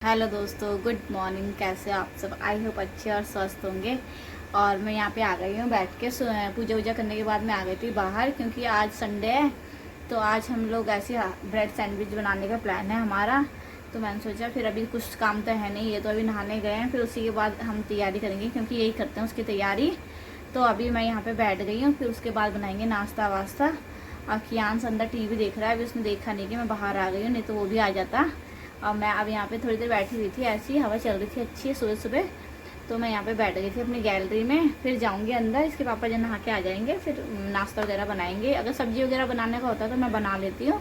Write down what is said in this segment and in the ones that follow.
Hello दोस्तों, good morning. कैसे आप सब? आई होप अच्छे और स्वस्थ होंगे। और मैं यहाँ पे आ गई हूँ बैठ के पूजा वूजा करने के बाद मैं आ गई थी बाहर, क्योंकि आज संडे है। तो आज हम लोग ऐसे ब्रेड सैंडविच बनाने का प्लान है हमारा। तो मैंने सोचा फिर अभी कुछ काम तो है नहीं, ये तो अभी नहाने गए हैं, फिर उसी के बाद हम तैयारी करेंगे, क्योंकि यही करते हैं उसकी तैयारी। तो अभी मैं यहाँ पर बैठ गई हूँ, फिर उसके बाद बनाएंगे नाश्ता वास्ता। और कियान अंदर टीवी देख रहा है, अभी उसने देखा नहीं कि मैं बाहर आ गई हूँ, नहीं तो वो भी आ जाता। और मैं अब यहाँ पे थोड़ी देर बैठी हुई थी, ऐसी हवा चल रही थी अच्छी सुबह सुबह। तो मैं यहाँ पे बैठ गई थी अपनी गैलरी में। फिर जाऊँगी अंदर, इसके पापा जब नहा के आ जाएंगे फिर नाश्ता वगैरह बनाएंगे। अगर सब्ज़ी वगैरह बनाने का होता तो मैं बना लेती हूँ,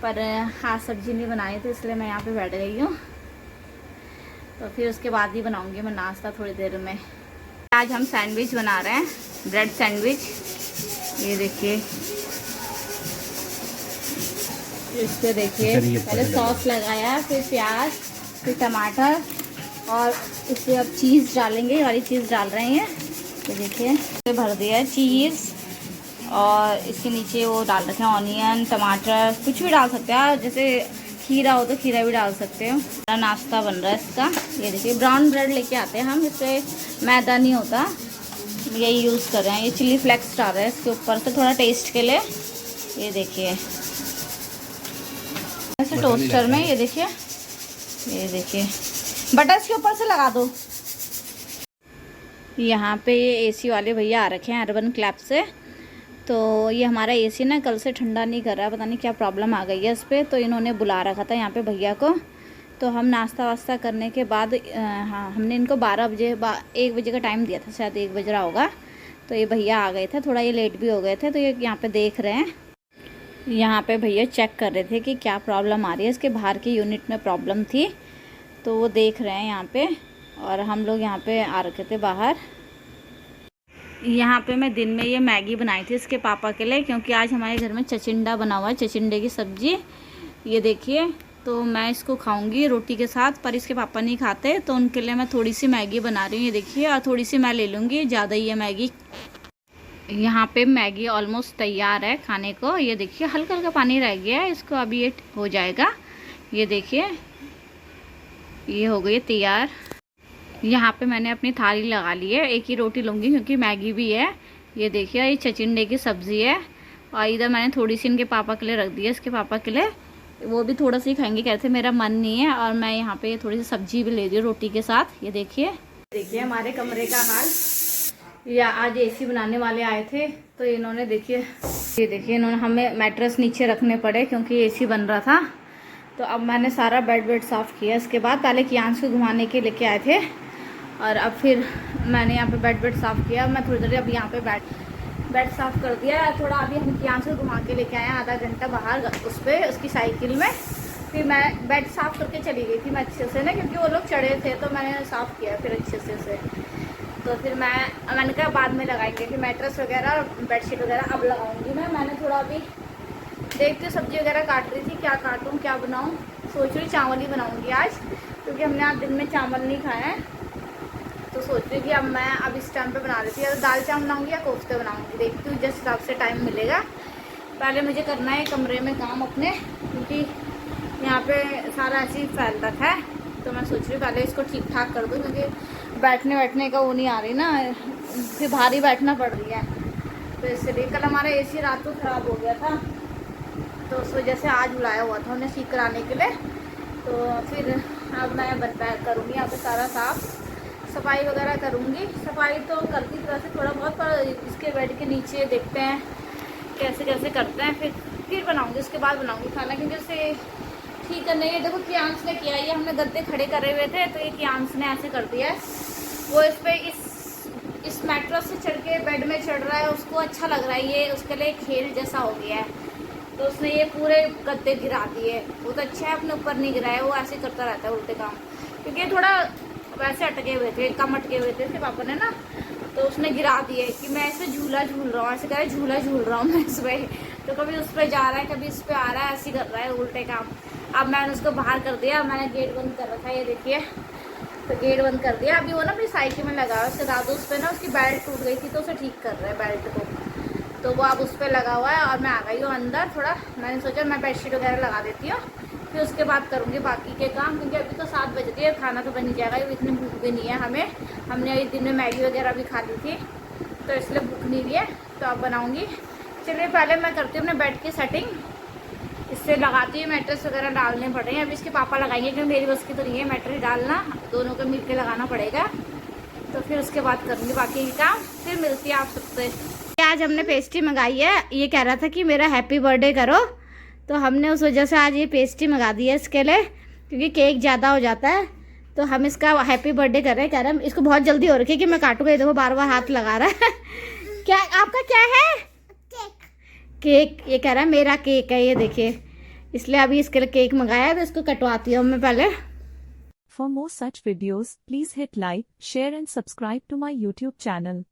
पर हाँ सब्ज़ी नहीं बनाई तो इसलिए मैं यहाँ पर बैठ गई हूँ। तो फिर उसके बाद ही बनाऊँगी मैं नाश्ता थोड़ी देर में। आज हम सैंडविच बना रहे हैं, ब्रेड सैंडविच। ये देखिए, इस पे देखिए पहले सॉस लगाया, फिर प्याज, फिर टमाटर, और इससे अब चीज़ डालेंगे। ये वाली चीज़ डाल रहे हैं, तो देखिए इससे भर दिया है चीज़। और इसके नीचे वो डाल रखे हैं ऑनियन, टमाटर, कुछ भी डाल सकते हैं, जैसे खीरा हो तो खीरा भी डाल सकते हो। नाश्ता बन रहा है इसका। ये देखिए ब्राउन ब्रेड लेके आते हैं हम, इससे मैदा नहीं होता, यही यूज़ कर रहे हैं। ये चिली फ्लेक्स डाल रहे हैं इसके ऊपर से थोड़ा टेस्ट के लिए। ये देखिए ऐसे टोस्टर में, ये देखिए बटर इसके ऊपर से लगा दो। यहाँ पे ये एसी वाले भैया आ रखे हैं अर्बन क्लैप से। तो ये हमारा एसी ना कल से ठंडा नहीं कर रहा है, पता नहीं क्या प्रॉब्लम आ गई है इस पर। तो इन्होंने बुला रखा था यहाँ पे भैया को। तो हम नाश्ता वास्ता करने के बाद हाँ हमने इनको 12 बजे 1 बजे का टाइम दिया था, शायद 1 बज रहा होगा। तो ये भैया आ गए थे, थोड़ा ये लेट भी हो गए थे। तो ये यहाँ पे देख रहे हैं, यहाँ पे भैया चेक कर रहे थे कि क्या प्रॉब्लम आ रही है। इसके बाहर की यूनिट में प्रॉब्लम थी, तो वो देख रहे हैं यहाँ पे। और हम लोग यहाँ पे आ रखे थे बाहर। यहाँ पे मैं दिन में ये मैगी बनाई थी इसके पापा के लिए, क्योंकि आज हमारे घर में चचिंडा बना हुआ है, चचिंडे की सब्ज़ी। ये देखिए, तो मैं इसको खाऊंगी रोटी के साथ, पर इसके पापा नहीं खाते, तो उनके लिए मैं थोड़ी सी मैगी बना रही हूँ। ये देखिए, और थोड़ी सी मैं ले लूँगी, ज़्यादा ही है मैगी। यहाँ पे मैगी ऑलमोस्ट तैयार है खाने को। ये देखिए हल्का हल्का पानी रह गया है, इसको अभी ये हो जाएगा। ये देखिए ये हो गई तैयार। यहाँ पे मैंने अपनी थाली लगा ली है, एक ही रोटी लूँगी क्योंकि मैगी भी है। ये देखिए ये चचिंडे की सब्ज़ी है। और इधर मैंने थोड़ी सी इनके पापा के लिए रख दी है, इसके पापा के लिए। वो भी थोड़ा सा ही खाएंगे, कहते मेरा मन नहीं है। और मैं यहाँ पे थोड़ी सी सब्जी भी ले दी रोटी के साथ। ये देखिए हमारे कमरे का हाल। या आज एसी बनाने वाले आए थे, तो इन्होंने देखिए, ये देखिए इन्होंने हमें मैट्रेस नीचे रखने पड़े क्योंकि एसी बन रहा था। तो अब मैंने सारा बेड साफ़ किया। इसके बाद पहले कियांश को घुमाने के लेके आए थे, और अब फिर मैंने यहाँ पे बेड साफ़ किया। मैं थोड़ी देर अब यहाँ पे बेड साफ़ कर दिया। थोड़ा अभी हम कियांश को घुमा के लेके आए हैं, आधा घंटा बाहर उस पर उसकी साइकिल में। फिर मैं बेड साफ़ करके चली गई थी मैं अच्छे से ना, क्योंकि वो लोग चढ़े थे, तो मैंने साफ़ किया फिर अच्छे से उसे। तो फिर मैंने कहा बाद में लगाएंगे, फिर मैट्रेस वगैरह और बेडशीट वगैरह अब लगाऊंगी मैंने थोड़ा अभी देखती हूँ, सब्ज़ी वगैरह काट रही थी, क्या काटूँ क्या बनाऊँ। सोच रही चावल ही बनाऊँगी आज, क्योंकि हमने आज दिन में चावल नहीं खाया है। तो सोच रही कि अब इस टाइम पे बना रही थी, या तो दाल चावल बनाऊँगी या कोफ्ते बनाऊँगी, देखती हूँ जिस हिसाब से टाइम मिलेगा। पहले मुझे करना है कमरे में काम अपने, क्योंकि यहाँ पर सारा ऐसे ही फैल रखा है। तो मैं सोच रही हूँ पहले इसको ठीक ठाक कर दूँ, क्योंकि बैठने का वो नहीं आ रही ना, फिर भारी बैठना पड़ रही है। तो इसलिए कल हमारा एसी रात को ख़राब हो गया था, तो उस वजह से आज बुलाया हुआ था उन्हें ठीक कराने के लिए। तो फिर अब मैं करूँगी यहाँ पे सारा साफ़ सफाई वगैरह करूँगी। सफाई तो करती थी वैसे थोड़ा बहुत, पर इसके बेड के नीचे देखते हैं कैसे कैसे करते हैं, फिर बनाऊँगी, उसके बाद बनाऊँगी खाना, क्योंकि उसे ठीक है। नहीं, देखो कियांश ने किया, ये हमने गद्दे खड़े करे हुए थे, तो ये कियांश ने ऐसे कर दिया है। वो इस पे इस मैट्रेस से चढ़ के बेड में चढ़ रहा है, उसको अच्छा लग रहा है, ये उसके लिए खेल जैसा हो गया है। तो उसने ये पूरे गद्दे गिरा दिए। वो तो अच्छा है अपने ऊपर नहीं गिराया, वो ऐसे करता रहता है उल्टे काम, क्योंकि थोड़ा वैसे अटके हुए थे, कम अटके हुए थे पापा ने ना। तो उसने गिरा दिए कि मैं इस पर झूला झूल रहा हूँ, ऐसे कह रहा है झूला झूल रहा हूँ मैं इस पर। तो कभी उस पर जा रहा है, कभी इस पर आ रहा है, ऐसे कर रहा है उल्टे काम। अब मैंने उसको बाहर कर दिया, मैंने गेट बंद कर रखा है, ये देखिए। तो गेट बंद कर दिया। अभी वो ना अपनी साइकिल में लगा हुआ है, उसके दादू उस पर ना उसकी बेल्ट टूट गई थी, तो उसे ठीक कर रहे हैं बेल्ट को। तो वो अब उस पर लगा हुआ है, और मैं आ गई हूँ अंदर। थोड़ा मैंने सोचा मैं बेडशीट वगैरह लगा देती हूँ, फिर उसके बाद करूँगी बाकी के काम, क्योंकि अभी तो 7 बज रही है, खाना तो बन ही जाएगा, इतनी भूख भी नहीं है हमें। हमने अभी दिन में मैगी वगैरह भी खा ली थी, तो इसलिए भूख नहीं रही है, तो अब बनाऊँगी। चलिए पहले मैं करती हूँ अपने बेड की सेटिंग, इससे लगाती हूँ, मैट्रेस वगैरह डालने पड़ रहे हैं। अभी इसके पापा लगाएंगे, क्योंकि मेरी बस की तो नहीं है मैट्रेस डालना, दोनों को मिल के लगाना पड़ेगा। तो फिर उसके बाद करूँगी बाकी के काम, फिर मिलती है आप सबसे। आज हमने पेस्ट्री मंगाई है, ये कह रहा था कि मेरा हैप्पी बर्थडे करो, तो हमने उस वजह से आज ये पेस्ट्री मंगा दी है इसके लिए, क्योंकि केक ज़्यादा हो जाता है। तो हम इसका हैप्पी बर्थडे कर रहे हैं। कह रहे हैं इसको बहुत जल्दी हो रखी है कि मैं काटूंगा, ये देखो बार बार हाथ लगा रहा है। क्या आपका क्या है? केक। ये कह रहा है मेरा केक है, ये देखिए, इसलिए अभी इसके लिए केक मंगाया है, तो इसको कटवाती हूँ मैं पहले। For more such videos, please hit like, share and subscribe to my YouTube channel.